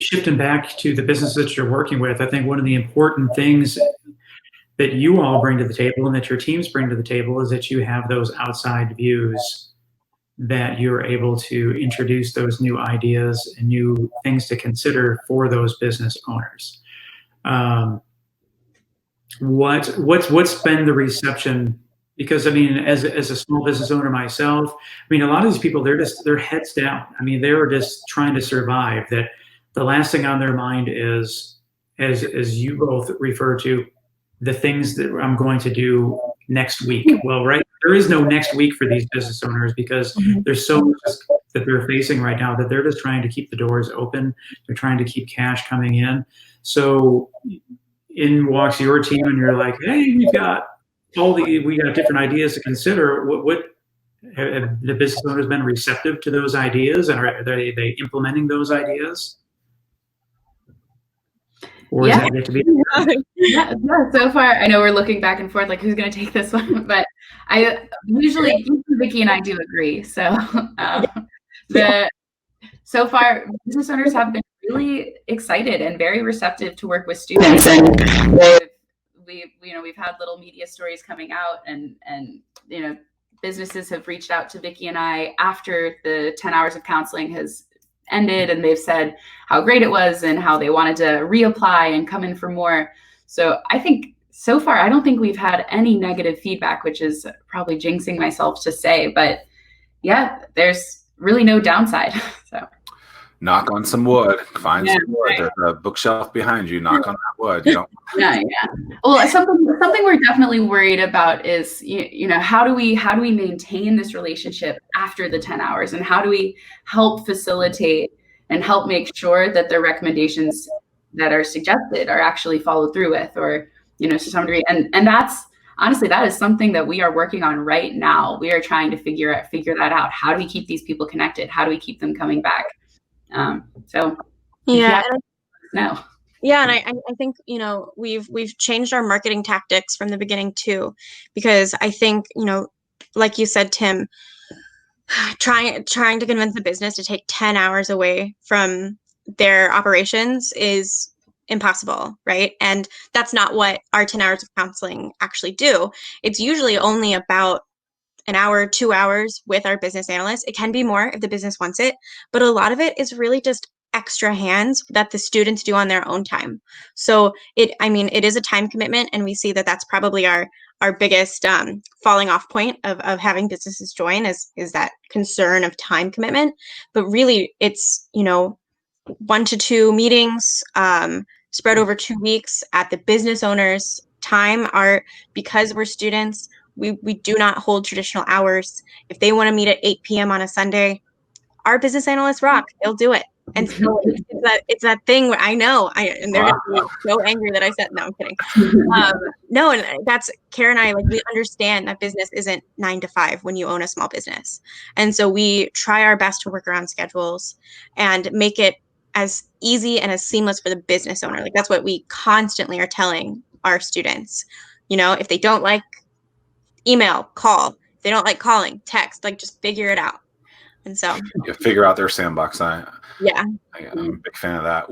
shifting back to the business that you're working with, I think one of the important things that you all bring to the table and that your teams bring to the table is that you have those outside views, that you're able to introduce those new ideas and new things to consider for those business owners. What's been the reception? Because I mean, as a small business owner myself, I mean, a lot of these people, they're heads down. I mean, they're just trying to survive. That the last thing on their mind is, as you both refer to, the things that I'm going to do next week. Well, right, there is no next week for these business owners because there's so much that they're facing right now that they're just trying to keep the doors open. They're trying to keep cash coming in. So in walks your team, and you're like, hey, we got different ideas to consider. What have the business owners been receptive to those ideas, and are they implementing those ideas? Or Yeah. is that yet to be? Yeah, so far, I know we're looking back and forth, like who's going to take this one, but usually Vicki and I do agree. So so far, business owners have been really excited and very receptive to work with students, and we've had little media stories coming out, and businesses have reached out to Vicki and I after the 10 hours of counseling has ended, and they've said how great it was and how they wanted to reapply and come in for more. So I think so far, I don't think we've had any negative feedback, which is probably jinxing myself to say, but yeah, there's really no downside. So knock on some wood, find some wood. Right. There's a bookshelf behind you. Knock on that wood. You don't. Yeah. Well, something we're definitely worried about is, how do we maintain this relationship after the 10 hours, and how do we help facilitate and help make sure that the recommendations that are suggested are actually followed through with, or to some degree. And that's honestly, that is something that we are working on right now. We are trying to figure that out. How do we keep these people connected? How do we keep them coming back? Yeah. No. Yeah, and I think we've changed our marketing tactics from the beginning too, because I think like you said, Tim, trying to convince the business to take 10 hours away from their operations is impossible, right? And that's not what our 10 hours of counseling actually do. It's usually only about an hour, 2 hours with our business analyst. It can be more if the business wants it, but a lot of it is really just extra hands that the students do on their own time. So it is a time commitment, and we see that that's probably our biggest falling off point of having businesses join is that concern of time commitment. But really, it's 1 to 2 meetings spread over 2 weeks at the business owner's time. Because we're students, we do not hold traditional hours. If they want to meet at 8 p.m. on a Sunday, our business analysts rock. They'll do it. And so it's that thing where and they're going to be so angry that I said, no, I'm kidding. No, and that's Cara and I, we understand that business isn't 9 to 5 when you own a small business. And so we try our best to work around schedules and make it as easy and as seamless for the business owner. That's what we constantly are telling our students. If they don't like email, call. If they don't like calling, text. Just figure it out. And so figure out their sandbox. I'm Yeah. a big fan of that.